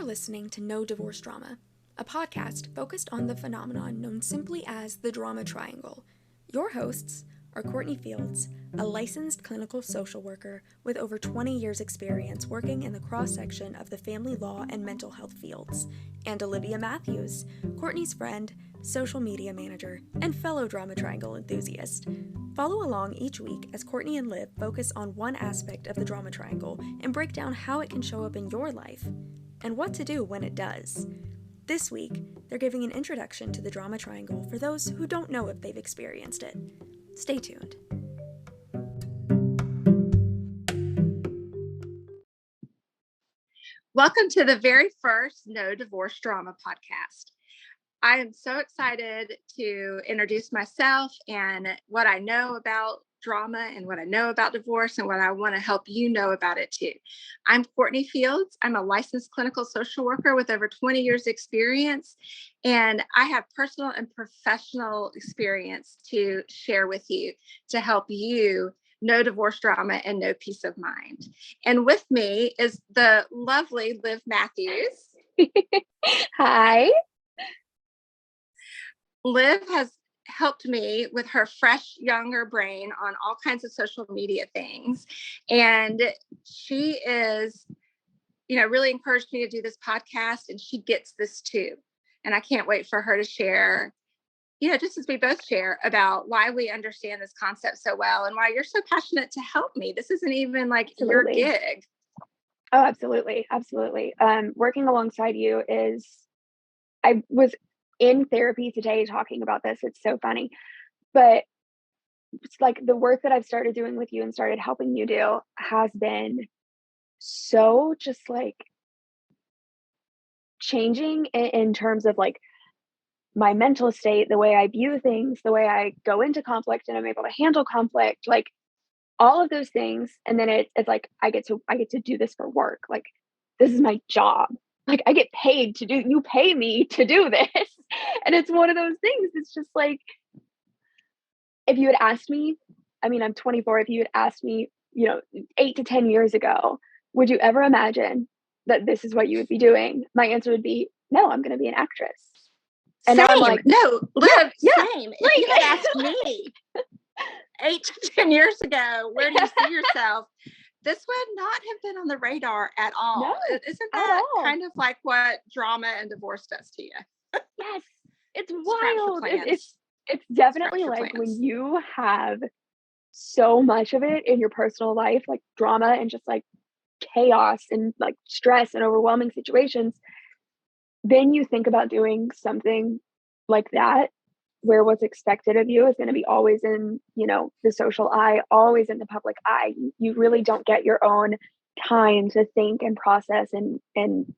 listening to No Divorce Drama, a podcast focused on the phenomenon known simply as the drama triangle. Your hosts are Courtney Fields, a licensed clinical social worker with over 20 years' experience working in the cross-section of the family law and mental health fields, and Olivia Matthews, Courtney's friend, social media manager, and fellow drama triangle enthusiast. Follow along each week as Courtney and Liv focus on one aspect of the drama triangle and break down how it can show up in your life, and what to do when it does. This week, they're giving an introduction to the drama triangle for those who don't know if they've experienced it. Stay tuned. Welcome to the very first No Divorce Drama podcast. I am so excited to introduce myself and what I know about drama and what I know about divorce and what I want to help you know about it too. I'm Courtney Fields. I'm a licensed clinical social worker with over 20 years experience, and I have personal and professional experience to share with you to help you know divorce drama and know peace of mind. And with me is the lovely Liv Matthews. Hi. Liv has helped me with her fresh, younger brain on all kinds of social media things. And she is, really encouraged me to do this podcast, and she gets this too. And I can't wait for her to share, just as we both share about why we understand this concept so well and why you're so passionate to help me. This isn't even like your gig. Oh, absolutely. Absolutely. Working alongside you I was in therapy today talking about this. It's so funny, but it's like the work that I've started doing with you and started helping you do has been so just like changing in terms of like my mental state, the way I view things, the way I go into conflict and I'm able to handle conflict, like all of those things. And then it's like, I get to do this for work. Like, this is my job. Like, I get paid to do, you pay me to do this. And it's one of those things. It's just like, if you had asked me, I'm 24. If you had asked me, 8 to 10 years ago, would you ever imagine that this is what you would be doing? My answer would be, no, I'm going to be an actress. And same. Now I'm like, no, Liv, yeah, same. If you had asked me 8 to 10 years ago, where do you see yourself? This would not have been on the radar at all. No, isn't that kind of like what drama and divorce does to you? Yes, it's wild. It's definitely like plans. when you have so much of it in your personal life, like drama and just like chaos and like stress and overwhelming situations, then you think about doing something like that where what's expected of you is going to be always in, the social eye, always in the public eye. You really don't get your own time to think and process and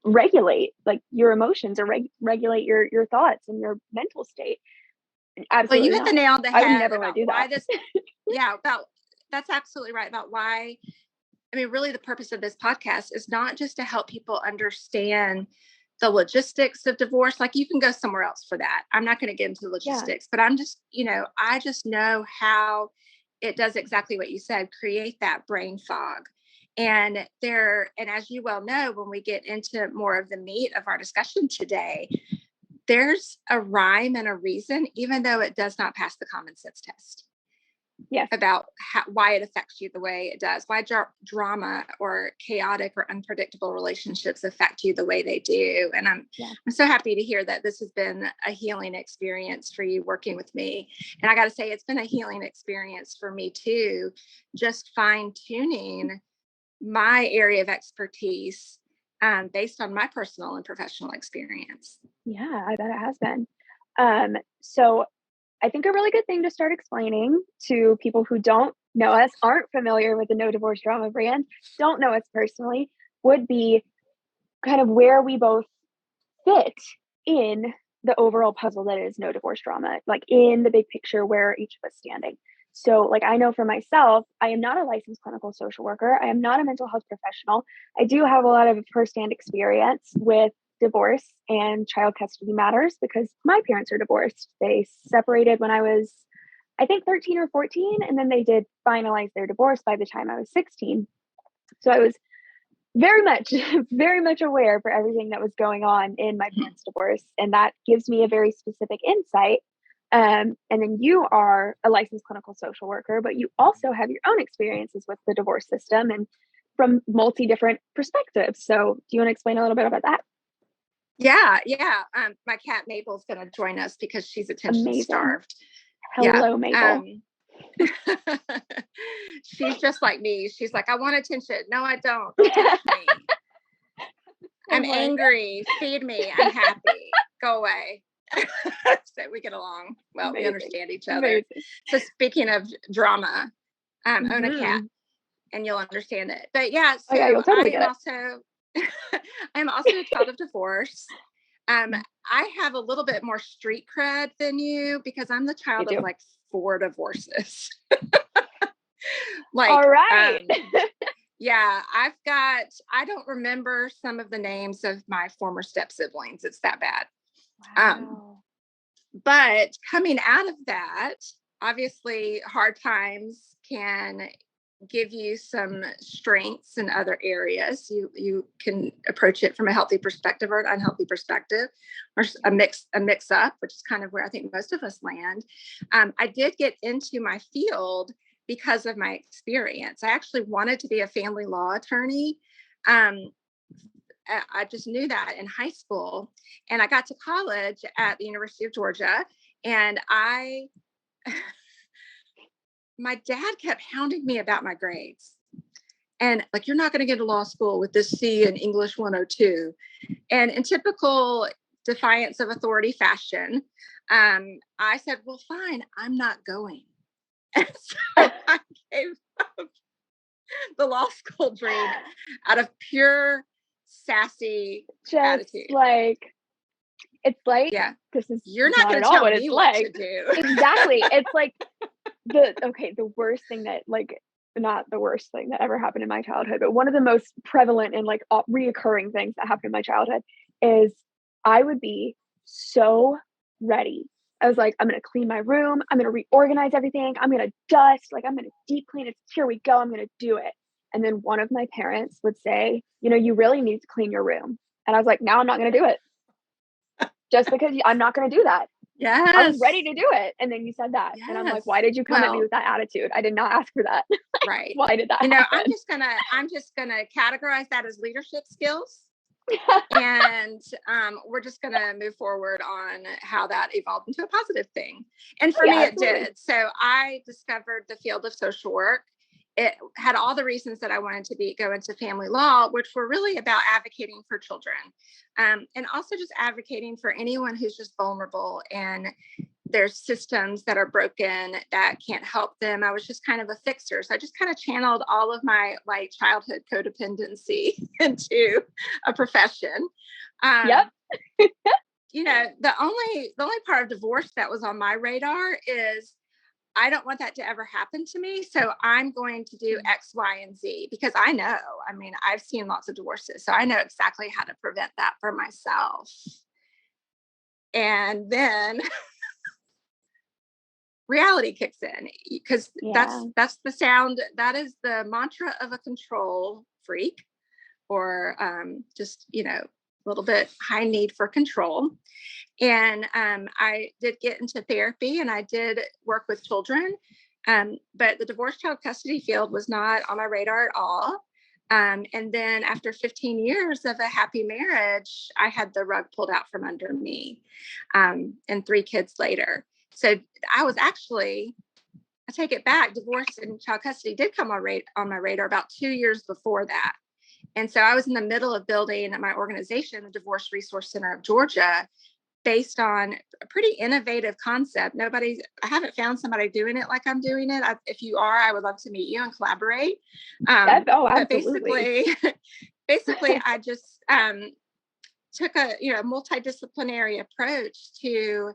regulate like your emotions or regulate your thoughts and your mental state. Absolutely. Well, you hit the nail on the head. I would never want to do that. That's absolutely right. About why, really the purpose of this podcast is not just to help people understand the logistics of divorce. Like, you can go somewhere else for that. I'm not going to get into the logistics, but I'm just, I just know how it does exactly what you said, create that brain fog. And as you well know, when we get into more of the meat of our discussion today, there's a rhyme and a reason, even though it does not pass the common sense test. Yes. About why it affects you the way it does, why drama or chaotic or unpredictable relationships affect you the way they do. And I'm so happy to hear that this has been a healing experience for you working with me. And I got to say, it's been a healing experience for me too, just fine tuning my area of expertise based on my personal and professional experience. Yeah, I bet it has been. So I think a really good thing to start explaining to people who don't know us, aren't familiar with the No Divorce Drama brand, don't know us personally, would be kind of where we both fit in the overall puzzle that is No Divorce Drama, like in the big picture where each of us standing. So like, I know for myself, I am not a licensed clinical social worker. I am not a mental health professional. I do have a lot of firsthand experience with divorce and child custody matters because my parents are divorced. They separated when I was, I think 13 or 14, and then they did finalize their divorce by the time I was 16. So I was very much, very much aware for everything that was going on in my parents' divorce. And that gives me a very specific insight. And then you are a licensed clinical social worker, but you also have your own experiences with the divorce system and from multi different perspectives. So do you want to explain a little bit about that? Yeah. My cat Mabel's going to join us because she's attention starved. Hello, Mabel. She's just like me. She's like, I want attention. No, I don't. Don't touch me. I'm angry. Feed me. I'm happy. Go away. So we get along well. We understand each other. So speaking of drama, own a cat and you'll understand it. But yeah, so you'll totally I am also a child of divorce. I have a little bit more street cred than you because I'm the child of like 4 divorces. Like, all right. Yeah, I don't remember some of the names of my former step siblings. It's that bad. Wow. But coming out of that, obviously hard times can give you some strengths in other areas. You can approach it from a healthy perspective or an unhealthy perspective, or a mix up, which is kind of where I think most of us land. I did get into my field because of my experience. I actually wanted to be a family law attorney. I just knew that in high school, and I got to college at the University of Georgia, and my dad kept hounding me about my grades. And like, you're not going to get to law school with this C in English 102. And in typical defiance of authority fashion, I said, well, fine, I'm not going. And so I gave up the law school dream out of pure sassy attitude. Like, it's like, this is you're not going to tell me what to do. Exactly. It's like the worst thing that, like, not the worst thing that ever happened in my childhood, but one of the most prevalent and like reoccurring things that happened in my childhood is I would be so ready. I was like, I'm going to clean my room. I'm going to reorganize everything. I'm going to dust. Like, I'm going to deep clean it. Here we go. I'm going to do it. And then one of my parents would say, you really need to clean your room. And I was like, now I'm not going to do it. Just because I'm not going to do that. Yes. I was ready to do it. And then you said that. Yes. And I'm like, why did you come at me with that attitude? I did not ask for that. Right. Why did that happen? I'm just gonna categorize that as leadership skills. And we're just going to move forward on how that evolved into a positive thing. And for me, absolutely. It did. So I discovered the field of social work. It had all the reasons that I wanted to go into family law, which were really about advocating for children, and also just advocating for anyone who's just vulnerable and there's systems that are broken that can't help them. I was just kind of a fixer. So I just kind of channeled all of my like childhood codependency into a profession. Yep. The only part of divorce that was on my radar is I don't want that to ever happen to me. So I'm going to do X, Y, and Z because I've seen lots of divorces. So I know exactly how to prevent that for myself. And then reality kicks in because that's the sound. That is the mantra of a control freak or just, a little bit high need for control. And I did get into therapy and I did work with children, but the divorce child custody field was not on my radar at all. And then after 15 years of a happy marriage, I had the rug pulled out from under me, and 3 kids later. So I was actually, I take it back, divorce and child custody did come on my radar about 2 years before that. And so I was in the middle of building my organization, the Divorce Resource Center of Georgia, based on a pretty innovative concept. I haven't found somebody doing it like I'm doing it. If you are, I would love to meet you and collaborate. Absolutely. But basically I just took a multidisciplinary approach to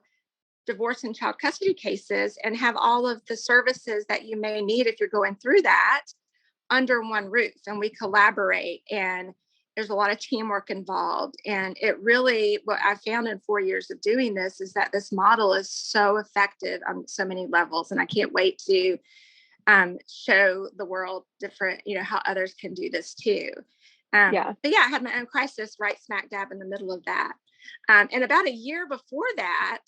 divorce and child custody cases and have all of the services that you may need if you're going through that under one roof. And we collaborate and there's a lot of teamwork involved. And it really, what I found in 4 years of doing this is that this model is so effective on so many levels. And I can't wait to show the world different, how others can do this too. But yeah, I had my own crisis right smack dab in the middle of that. And about a year before that,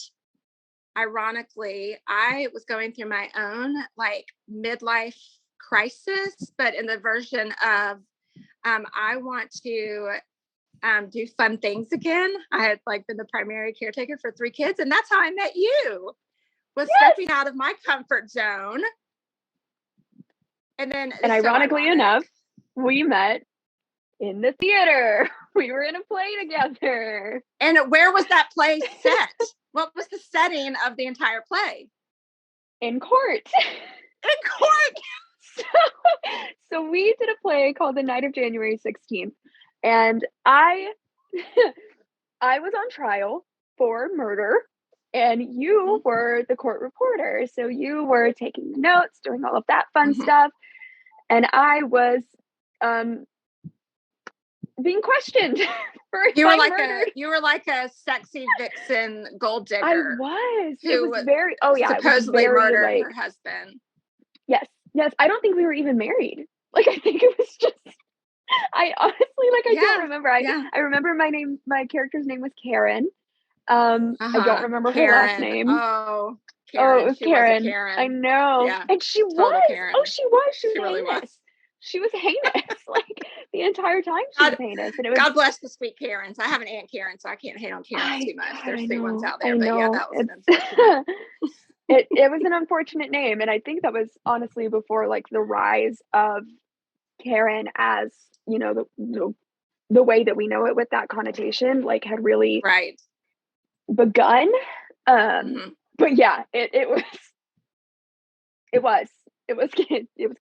ironically, I was going through my own like midlife crisis, but in the version of I want to do fun things again. I had like been the primary caretaker for 3 kids, and that's how I met you. Was stepping out of my comfort zone. And then, and ironically enough, we met in the theater. We were in a play together. And where was that play set? What was the setting of the entire play? In court. In court. So we did a play called The Night of January 16th. And I was on trial for murder, and you were the court reporter. So you were taking notes, doing all of that fun stuff. And I was being questioned for you were like a sexy vixen gold digger. I was. It was very supposedly murdered her husband. Yes. I don't think we were even married. Like, I think it was just, I honestly, like, I don't remember. I remember my character's name was Karen. I don't remember her last name. Oh, Karen. It was Karen. I know. Yeah. And she Total was. Karen. Oh, she was. She really heinous. was. She was heinous. Like, the entire time she was heinous. And it was, God bless the sweet Karens. I have an Aunt Karen, so I can't hate on Karens too much. There's sweet ones out there. But yeah, that was an unfortunate. It was an unfortunate name. And I think that was honestly before like the rise of Karen as, you know, the way that we know it with that connotation, like, had really begun. But yeah, it was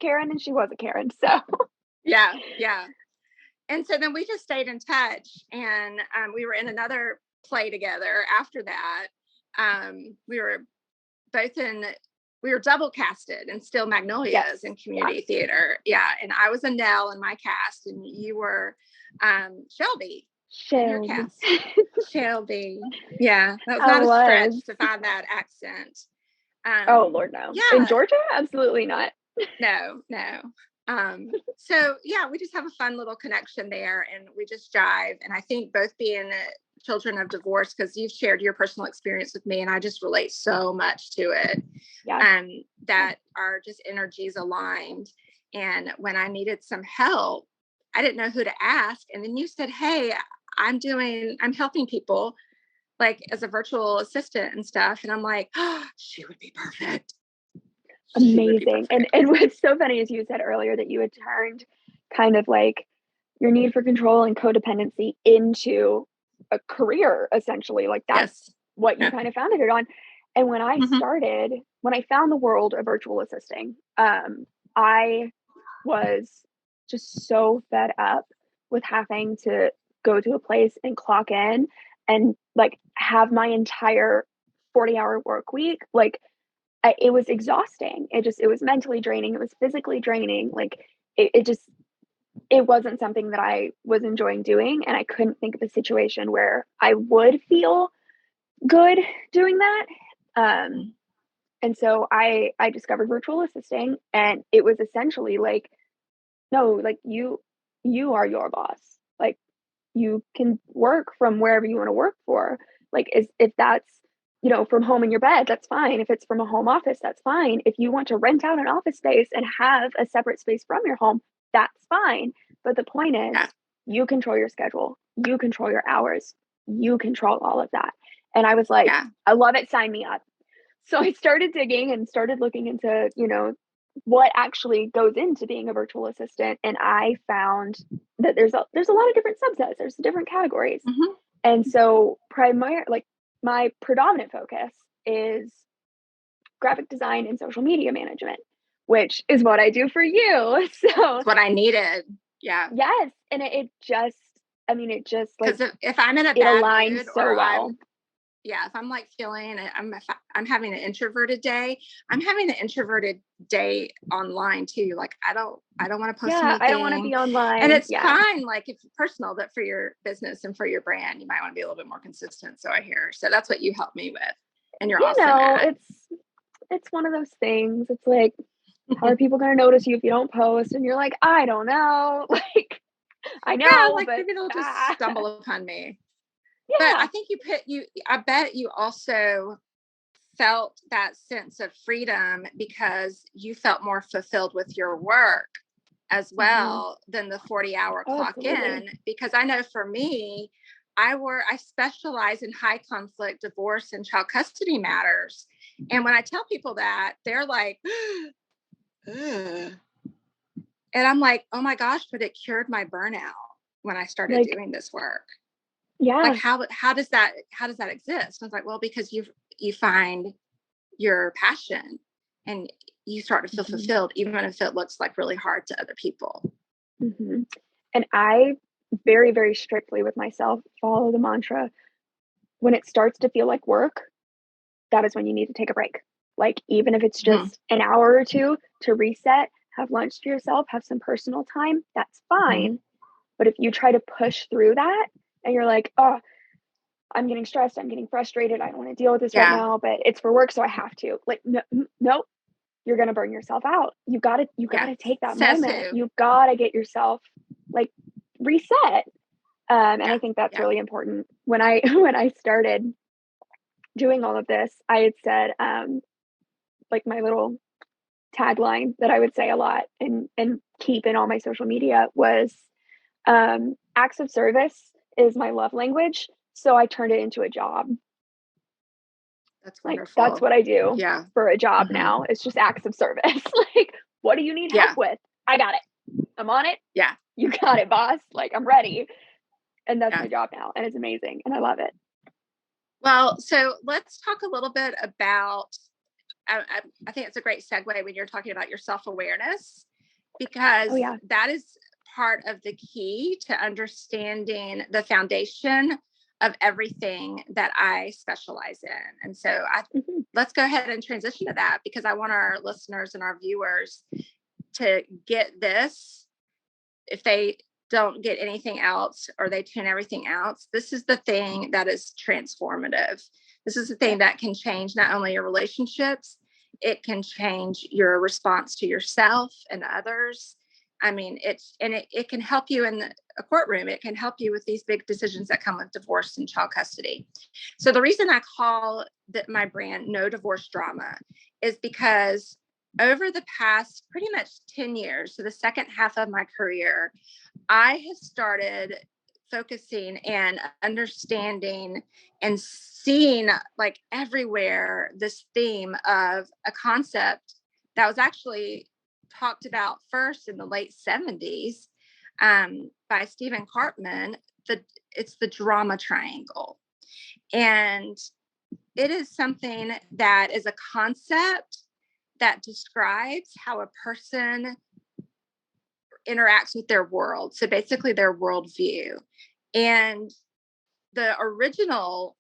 Karen, and she was a Karen. So yeah. And so then we just stayed in touch, and we were in another play together after that. We were double casted in Still Magnolias in community theater. Yeah. And I was Annelle in my cast, and you were Shelby. In your cast. Shelby. Yeah. That was not a stretch to find that accent. Oh Lord, no. Yeah. In Georgia? Absolutely not. No. So yeah, we just have a fun little connection there, and we just jive. And I think both being children of divorce, because you've shared your personal experience with me, and I just relate so much to it. That our just energies aligned. And when I needed some help, I didn't know who to ask. And then you said, hey, I'm helping people like as a virtual assistant and stuff. And I'm like, oh, she would be perfect. Amazing. And what's so funny is you said earlier that you had turned kind of like your need for control and codependency into a career, essentially. Like, that's what you kind of founded it on. And when I when I found the world of virtual assisting, I was just so fed up with having to go to a place and clock in and like have my entire 40-hour work week. Like, it was exhausting. It was mentally draining. It was physically draining. Like, it wasn't something that I was enjoying doing. And I couldn't think of a situation where I would feel good doing that. And so I discovered virtual assisting, and it was essentially like, no, like you are your boss. Like, you can work from wherever you want to work for. Like, if that's, you know, from home in your bed, that's fine. If it's from a home office, that's fine. If you want to rent out an office space and have a separate space from your home, that's fine. But the point is, you control your schedule, you control your hours, you control all of that. And I was like, I love it. Sign me up. So I started digging and started looking into, you know, what actually goes into being a virtual assistant. And I found that there's a lot of different subsets. There's different categories. And so my predominant focus is graphic design and social media management, which is what I do for you. So it's what I needed. Yeah. Yes. And it just like, because if I'm in a bad aligns mood so well. If I'm like feeling, I'm having an introverted day. I'm having an introverted day online too. Like, I don't want to post anything. I don't want to be online. And it's fine, like, if it's personal, but for your business and for your brand, you might want to be a little bit more consistent. So I hear. So that's what you helped me with. And you're awesome at it. It's one of those things. It's like, how are people going to notice you if you don't post? And you're like, I don't know. Like, I Yeah, know, like but maybe they'll just stumble upon me. But I yeah. think I bet you also felt that sense of freedom because you felt more fulfilled with your work as well than the 40-hour Oh, clock absolutely. in. Because I know for me, I specialize in high conflict divorce and child custody matters. And when I tell people that, they're like, ugh. And I'm like, oh my gosh, but it cured my burnout when I started Like, doing this work. Like yeah. how does that exist? I was like, well, because you find your passion and you start to feel fulfilled, even if it looks like really hard to other people. And I very, very strictly with myself follow the mantra, when it starts to feel like work, that is when you need to take a break. Like, even if it's Mm-hmm. just an hour or two to reset, have lunch to yourself, have some personal time, that's fine. But if you try to push through that and you're like, oh, I'm getting stressed, I'm getting frustrated, I don't want to deal with this right Yeah. now, but it's for work, so I have to. Like, no, you're gonna burn yourself out. You Yeah. gotta take that Says moment. who? You gotta get yourself like reset. And Yeah. I think that's Yeah. really important. When I started doing all of this, I had said like my little tagline that I would say a lot and keep in all my social media was acts of service is my love language. So I turned it into a job. That's Like, that's wonderful. what I do Yeah. for a job Mm-hmm. now. It's just acts of service. Like, what do you need help Yeah. with? I got it. I'm on it. Yeah. You got it, boss. Like, I'm ready. And that's Yeah. my job now. And it's amazing. And I love it. Well, so let's talk a little bit about, I think it's a great segue when you're talking about your self-awareness, because Oh, yeah. that is part of the key to understanding the foundation of everything that I specialize in. And so let's go ahead and transition to that, because I want our listeners and our viewers to get this. If they don't get anything else or they tune everything else, this is the thing that is transformative. This is the thing that can change not only your relationships, it can change your response to yourself and others. I mean, it can help you in a courtroom. It can help you with these big decisions that come with divorce and child custody. So the reason I call my brand No Divorce Drama is because over the past pretty much 10 years, so the second half of my career, I have started focusing and understanding and seeing like everywhere this theme of a concept that was actually talked about first in the late 70s by Stephen Cartman. It's the drama triangle. And it is something that is a concept that describes how a person interacts with their world. So basically their worldview. And the original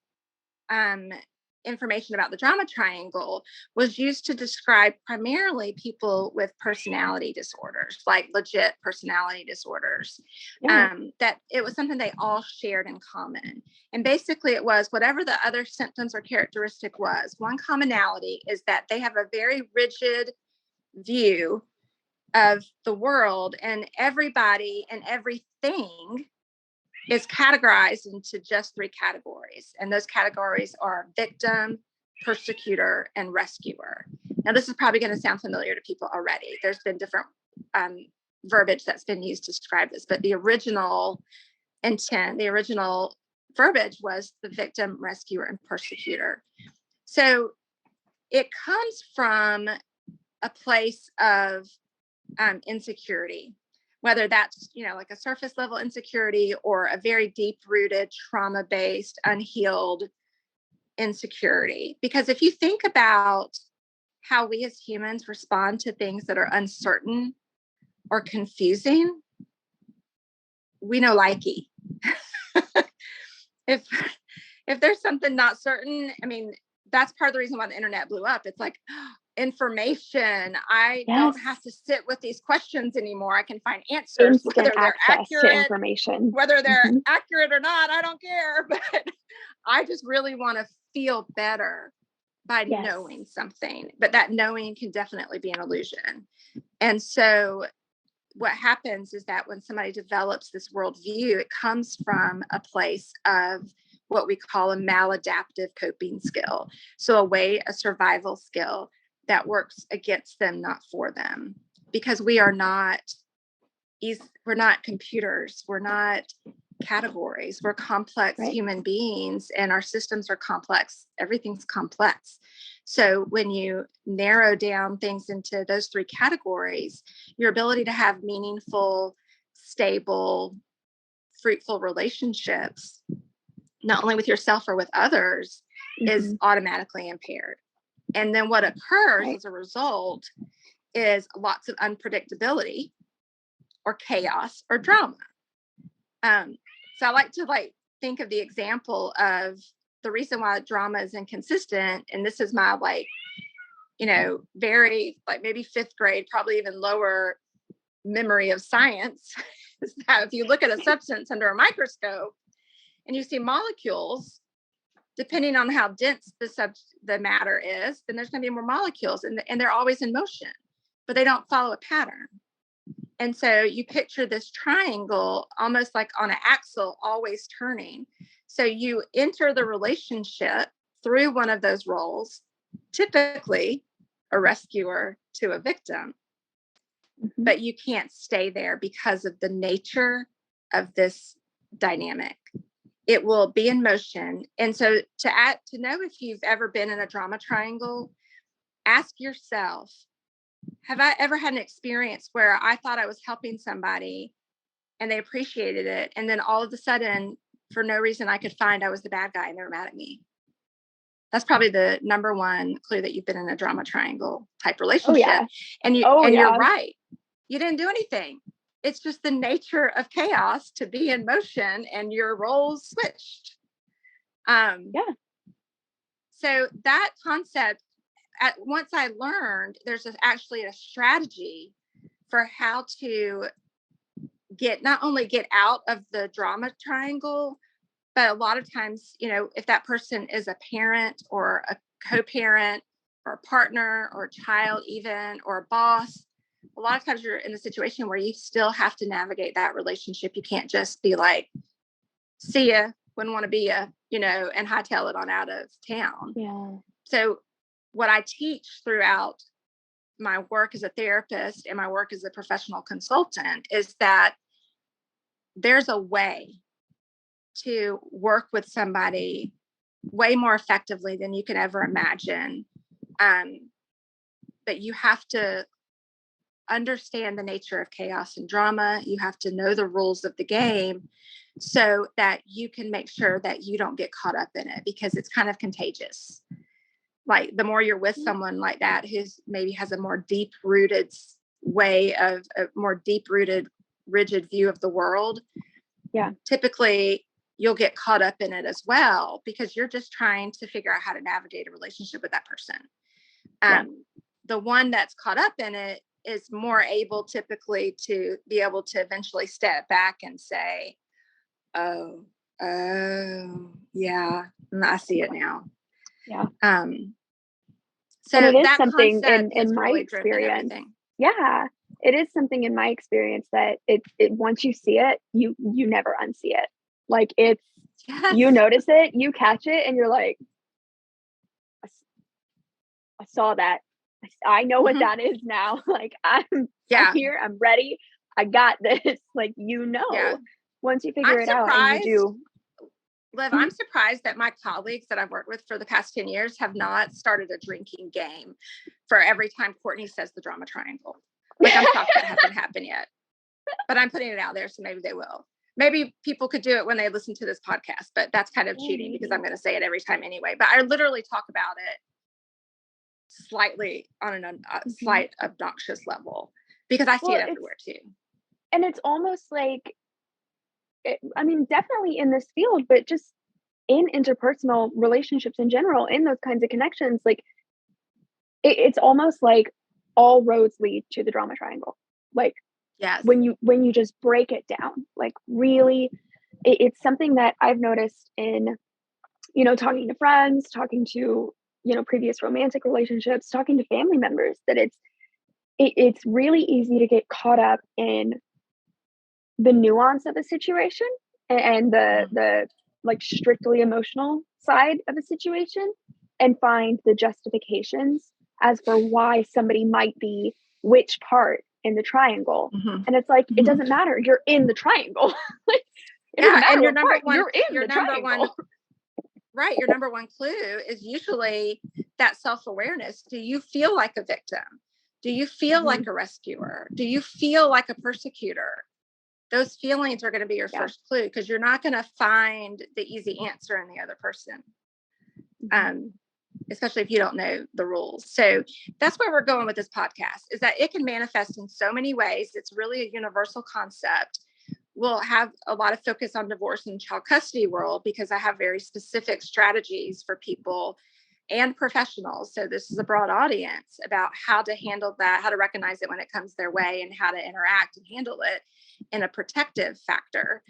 information about the drama triangle was used to describe primarily people with personality disorders, like legit personality disorders. That it was something they all shared in common. And basically it was whatever the other symptoms or characteristic was, one commonality is that they have a very rigid view of the world, and everybody and everything is categorized into just three categories. And those categories are victim, persecutor, and rescuer. Now, this is probably going to sound familiar to people already. There's been different verbiage that's been used to describe this, but the original intent, the original verbiage was the victim, rescuer, and persecutor. So it comes from a place of insecurity, whether that's, like a surface level insecurity or a very deep rooted trauma based unhealed insecurity. Because if you think about how we as humans respond to things that are uncertain or confusing, we know likey. if there's something not certain, I mean, that's part of the reason why the internet blew up. It's like, information. I don't have to sit with these questions anymore. I can find answers, Instant whether they're access to accurate, information. whether they're accurate or not, I don't care. But I just really want to feel better by knowing something. But that knowing can definitely be an illusion. And so what happens is that when somebody develops this worldview, it comes from a place of what we call a maladaptive coping skill. So a survival skill that works against them, not for them, because we're not computers. We're not categories. We're complex human beings, and our systems are complex. Everything's complex. So when you narrow down things into those three categories, your ability to have meaningful, stable, fruitful relationships, not only with yourself or with others, is automatically impaired. And then what occurs as a result is lots of unpredictability or chaos or drama. So I like to think of the example of the reason why drama is inconsistent. And this is my very maybe fifth grade, probably even lower memory of science, is that if you look at a substance under a microscope and you see molecules, depending on how dense the matter is, then there's going to be more molecules, and they're always in motion, but they don't follow a pattern. And so you picture this triangle almost like on an axle, always turning. So you enter the relationship through one of those roles, typically a rescuer to a victim, but you can't stay there because of the nature of this dynamic. It will be in motion. And so to know if you've ever been in a drama triangle, ask yourself, have I ever had an experience where I thought I was helping somebody and they appreciated it, and then all of a sudden, for no reason I could find, I was the bad guy and they were mad at me? That's probably the number one clue that you've been in a drama triangle type relationship. And you're right. You didn't do anything. It's just the nature of chaos to be in motion and your roles switched. So that concept, once I learned, there's actually a strategy for how to not only get out of the drama triangle, but a lot of times, if that person is a parent or a co-parent or a partner or a child even, or a boss, a lot of times you're in a situation where you still have to navigate that relationship. You can't just be like, see ya, wouldn't want to be ya, and hightail it on out of town. So what I teach throughout my work as a therapist and my work as a professional consultant is that there's a way to work with somebody way more effectively than you can ever imagine. But you have to understand the nature of chaos and drama. You have to know the rules of the game so that you can make sure that you don't get caught up in it, because it's kind of contagious. Like the more you're with someone like that, who's maybe has a more deep-rooted way of a more deep-rooted, rigid view of the world. Typically you'll get caught up in it as well, because you're just trying to figure out how to navigate a relationship with that person. The one that's caught up in it is more able typically to be able to eventually step back and say, oh, yeah, I see it now. So and it is that something in my really experience. It is something in my experience that it once you see it, you never unsee it. Like it's, you notice it, you catch it, and you're like, I saw that. I know what that is now. Like I'm here, I'm ready. I got this. Like, once you figure it out and you do. Liv, I'm surprised that my colleagues that I've worked with for the past 10 years have not started a drinking game for every time Courtney says the drama triangle. Like, I'm shocked that hasn't happened yet, but I'm putting it out there, so maybe they will. Maybe people could do it when they listen to this podcast, but that's kind of cheating because I'm going to say it every time anyway. But I literally talk about it slightly on a slight obnoxious level, because I see it everywhere too. And it's almost like, definitely in this field, but just in interpersonal relationships in general, in those kinds of connections, like it's almost like all roads lead to the drama triangle. Like, when you just break it down, like really, it's something that I've noticed in, talking to friends, talking to, previous romantic relationships, talking to family members, that it's really easy to get caught up in the nuance of a situation and the like strictly emotional side of a situation, and find the justifications as for why somebody might be which part in the triangle. And it's like, it doesn't matter. You're in the triangle. Like, it doesn't matter and your what number part, one, you're in your the number triangle. one, right? Your number one clue is usually that self-awareness. Do you feel like a victim? Do you feel like a rescuer? Do you feel like a persecutor? Those feelings are going to be your first clue, because you're not going to find the easy answer in the other person. Especially if you don't know the rules. So that's where we're going with this podcast, is that it can manifest in so many ways. It's really a universal concept. We'll have a lot of focus on divorce and child custody world, because I have very specific strategies for people and professionals. So this is a broad audience about how to handle that, how to recognize it when it comes their way, and how to interact and handle it in a protective factor,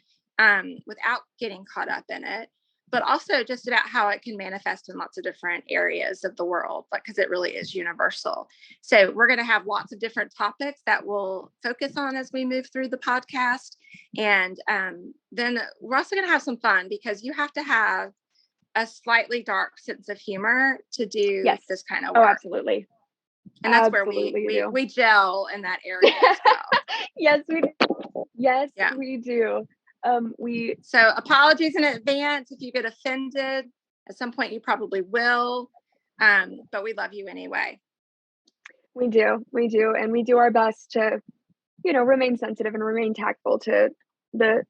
without getting caught up in it. But also just about how it can manifest in lots of different areas of the world, because it really is universal. So we're going to have lots of different topics that we'll focus on as we move through the podcast. And then we're also going to have some fun, because you have to have a slightly dark sense of humor to do this kind of work. Oh, absolutely. And that's where we gel in that area as well. Yes, we do. Yes, we do. So apologies in advance if you get offended. At some point you probably will, but we love you anyway. We do, and we do our best to, remain sensitive and remain tactful to the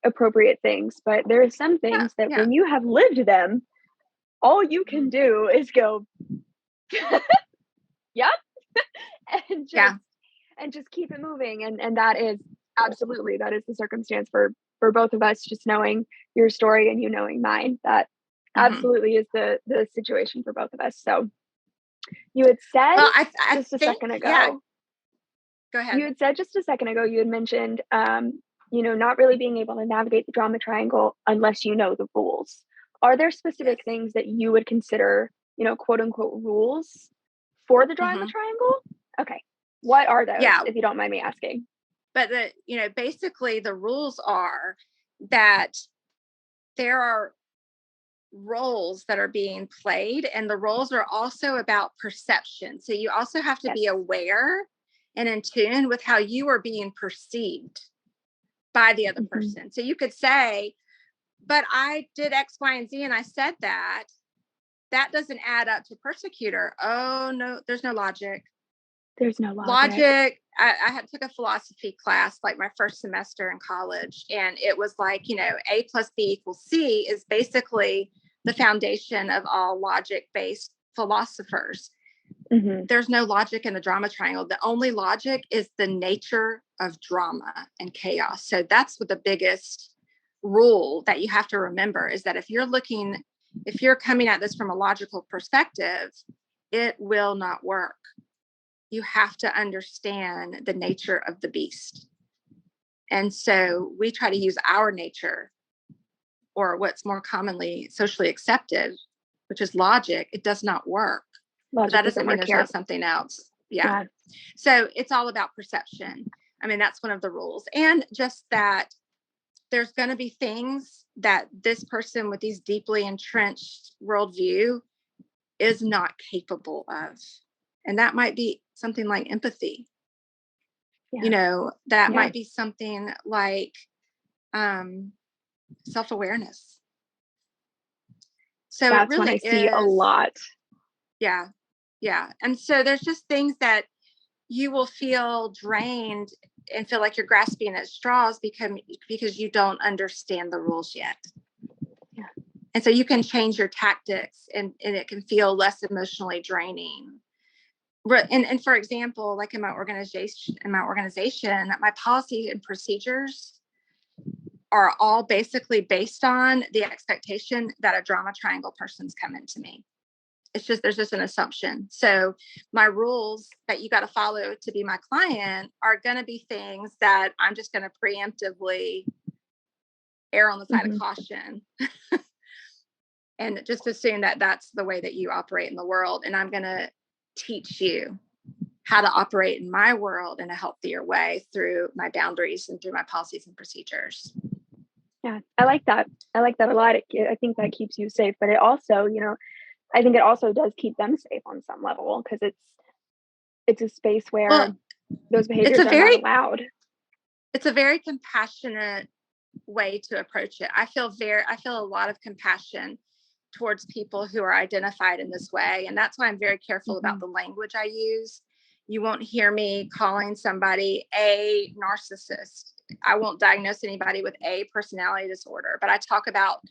appropriate things. But there are some things that when you have lived them, all you can do is go, yep, and just keep it moving. And that is absolutely, that is the circumstance for both of us, just knowing your story and you knowing mine. That absolutely is the situation for both of us. So you had said just a second ago. Go ahead. You had said just a second ago, you had mentioned, not really being able to navigate the drama triangle unless you know the rules. Are there specific things that you would consider, quote unquote rules for the drama triangle? Okay. What are those, if you don't mind me asking? But basically the rules are that there are roles that are being played, and the roles are also about perception. So you also have to be aware and in tune with how you are being perceived by the other person. So you could say, but I did X, Y, and Z, and I said that doesn't add up to persecutor. Oh no, there's no logic. There's no logic. I took a philosophy class like my first semester in college, and it was like, A plus B equals C is basically the foundation of all logic-based philosophers. There's no logic in the drama triangle. The only logic is the nature of drama and chaos. So that's what the biggest rule that you have to remember is that if you're coming at this from a logical perspective, it will not work. You have to understand the nature of the beast. And so we try to use our nature, or what's more commonly socially accepted, which is logic. It does not work. But that doesn't mean there's not something else. Yeah. So it's all about perception. I mean, that's one of the rules. And just that there's going to be things that this person with these deeply entrenched worldview is not capable of. And that might be something like empathy. That might be something like self-awareness. So that's it really when I see a lot. Yeah. Yeah. And so there's just things that you will feel drained and feel like you're grasping at straws because you don't understand the rules yet. Yeah. And so you can change your tactics and it can feel less emotionally draining. And for example, like in my organization, my policy and procedures are all basically based on the expectation that a drama triangle person's coming to me. There's just an assumption. So my rules that you got to follow to be my client are going to be things that I'm just going to preemptively err on the side of caution and just assume that that's the way that you operate in the world. And I'm going to teach you how to operate in my world in a healthier way through my boundaries and through my policies and procedures. Yeah, I like that. I like that a lot. I think that keeps you safe, but it also, I think it also does keep them safe on some level, because it's a space where those behaviors are not allowed. It's a very compassionate way to approach it. I feel a lot of compassion towards people who are identified in this way. And that's why I'm very careful about the language I use. You won't hear me calling somebody a narcissist. I won't diagnose anybody with a personality disorder, but I talk about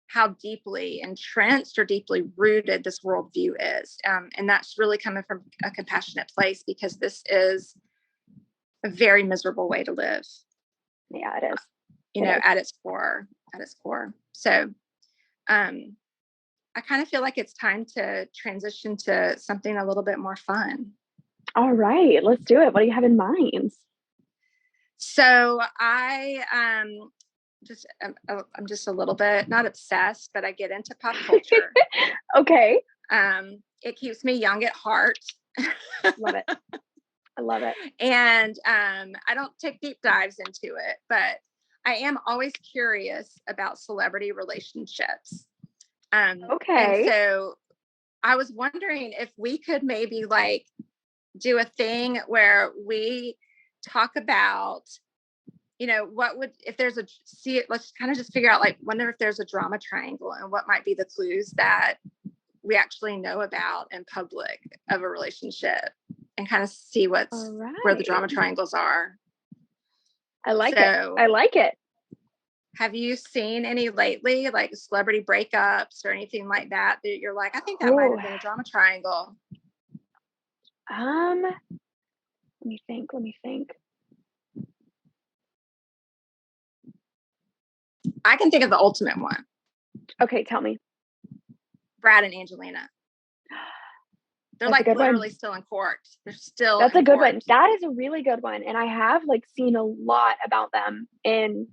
how deeply entrenched or deeply rooted this worldview is. And that's really coming from a compassionate place, because this is a very miserable way to live. Yeah, it is. At its core. So, I kind of feel like it's time to transition to something a little bit more fun. All right, let's do it. What do you have in mind? So I'm just a little bit, not obsessed, but I get into pop culture. Okay. It keeps me young at heart. Love it. I love it. And I don't take deep dives into it, but I am always curious about celebrity relationships. Okay. And so I was wondering if we could maybe do a thing where we talk about, let's kind of just figure out, wonder if there's a drama triangle and what might be the clues that we actually know about in public of a relationship, and kind of see where the drama triangles are. I like it. Have you seen any lately, like celebrity breakups or anything like that you're like, I think that might have been a drama triangle? Let me think. I can think of the ultimate one. Okay, tell me. Brad and Angelina. They're literally still in court. That's a good one. That is a really good one. And I have seen a lot about them in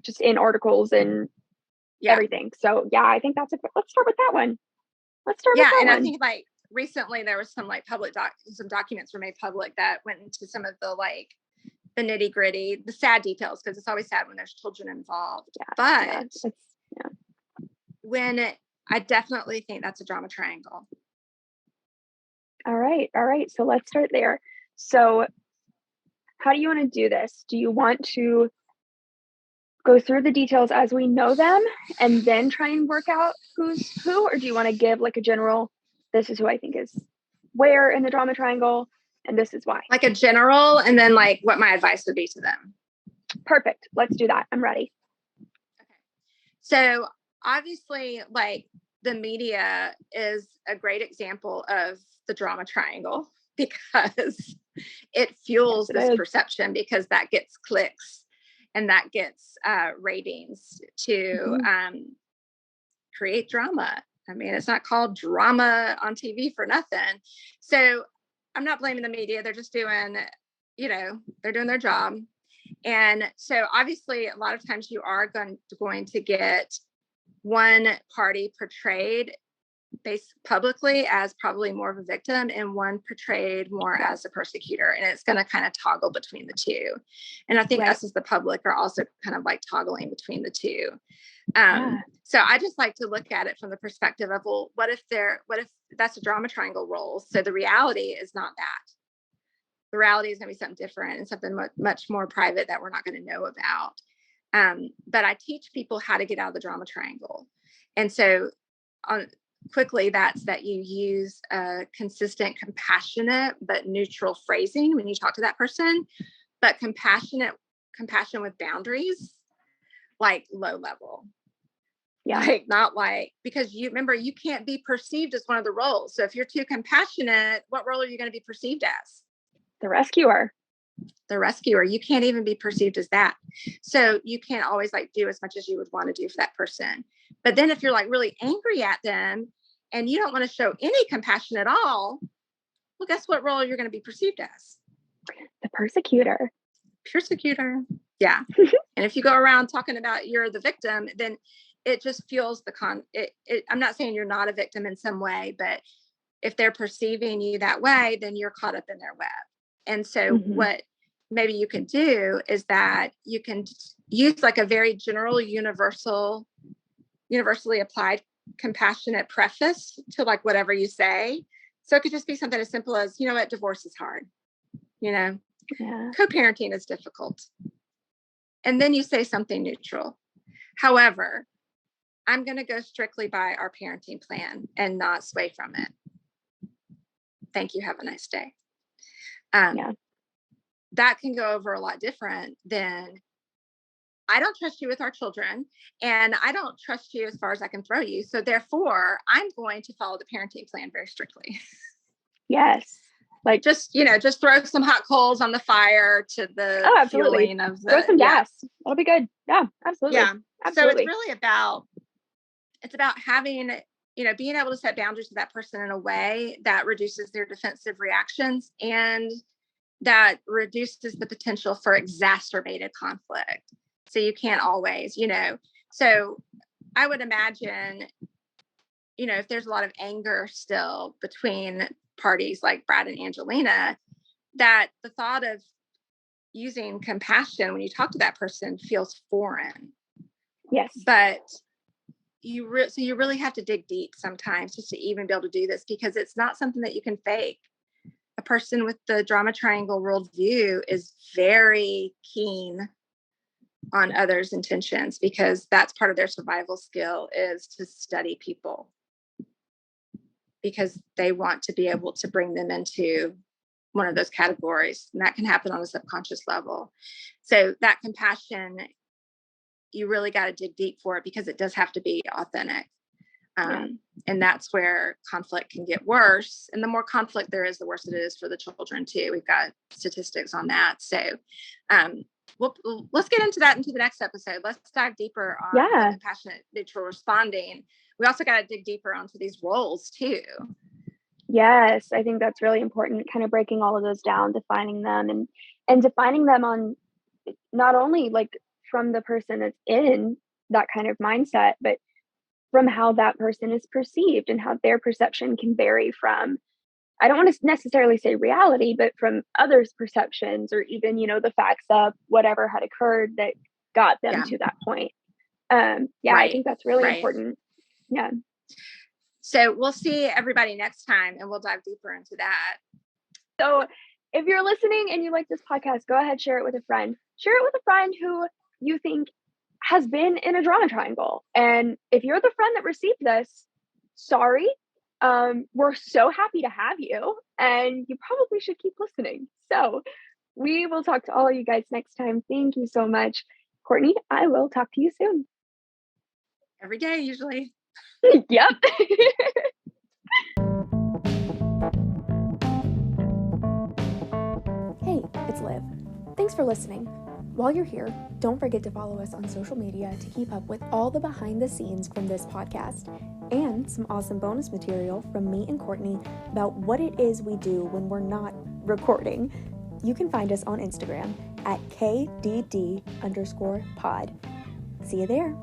just in articles and everything. So yeah, I think let's start with that one. I think recently there was some some documents were made public that went into some of the the nitty gritty, the sad details, because it's always sad when there's children involved. Yeah, but I definitely think that's a drama triangle. All right. So let's start there. So how do you want to do this? Do you want to go through the details as we know them and then try and work out who's who? Or do you want to give a general, this is who I think is where in the drama triangle, and this is why? Like a general, and then what my advice would be to them. Perfect. Let's do that. I'm ready. Okay. So obviously, the media is a great example of the drama triangle, because it fuels this perception, because that gets clicks and that gets ratings to create drama. I mean, it's not called drama on TV for nothing. So I'm not blaming the media. They're just doing, they're doing their job. And so obviously a lot of times you are going to get one party portrayed publicly as probably more of a victim, and one portrayed more as a persecutor. And it's going to kind of toggle between the two. And I think us as the public are also kind of toggling between the two. So I just like to look at it from the perspective of, well, what if that's a drama triangle role? So the reality is not that. The reality is going to be something different and something much more private that we're not going to know about. But I teach people how to get out of the drama triangle. And so quickly, that's that you use a consistent, compassionate, but neutral phrasing when you talk to that person, but compassion with boundaries, low level. Yeah. Not because you can't be perceived as one of the roles. So if you're too compassionate, what role are you going to be perceived as? The rescuer. You can't even be perceived as that. So you can't always do as much as you would want to do for that person. But then if you're really angry at them and you don't want to show any compassion at all, well, guess what role you're going to be perceived as? The persecutor. Yeah. And if you go around talking about you're the victim, then it just fuels I'm not saying you're not a victim in some way, but if they're perceiving you that way, then you're caught up in their web. And so what maybe you can do is that you can use like a very general, universally applied compassionate preface to like whatever you say. So it could just be something as simple as, you know what, divorce is hard. You know, co-parenting is difficult. And then you say something neutral. However, I'm going to go strictly by our parenting plan and not sway from it. Thank you. Have a nice day. That can go over a lot different than, I don't trust you with our children, and I don't trust you as far as I can throw you. So therefore, I'm going to follow the parenting plan very strictly. Yes. Like just throw some hot coals on the fire to the fueling of the, throw some gas. That'll be good. Yeah, absolutely. Yeah. Absolutely. So it's really about having, being able to set boundaries with that person in a way that reduces their defensive reactions and that reduces the potential for exacerbated conflict. So you can't always, so I would imagine, if there's a lot of anger still between parties like Brad and Angelina, that the thought of using compassion when you talk to that person feels foreign. Yes. But you really have to dig deep sometimes just to even be able to do this, because it's not something that you can fake. A person with the drama triangle worldview is very keen on others' intentions, because that's part of their survival skill, is to study people, because they want to be able to bring them into one of those categories. And that can happen on a subconscious level. So that compassion, you really got to dig deep for it, because it does have to be authentic. And that's where conflict can get worse. And the more conflict there is, the worse it is for the children too. We've got statistics on that. So let's get into that into the next episode. Let's dive deeper on the compassionate neutral responding. We also got to dig deeper onto these roles too. Yes, I think that's really important, kind of breaking all of those down, defining them and defining them on not only like from the person that's in that kind of mindset, but from how that person is perceived and how their perception can vary from, I don't want to necessarily say reality, but from others' perceptions, or even, the facts of whatever had occurred that got them to that point. I think that's really important. Yeah. So we'll see everybody next time, and we'll dive deeper into that. So if you're listening and you like this podcast, go ahead, share it with a friend. Share it with a friend who you think has been in a drama triangle. And if you're the friend that received this, sorry, we're so happy to have you, and you probably should keep listening. So we will talk to all of you guys next time. Thank you so much. Courtney, I will talk to you soon. Every day, usually. Yep. Hey, it's Liv. Thanks for listening. While you're here, don't forget to follow us on social media to keep up with all the behind the scenes from this podcast and some awesome bonus material from me and Courtney about what it is we do when we're not recording. You can find us on Instagram at KDD_pod. See you there.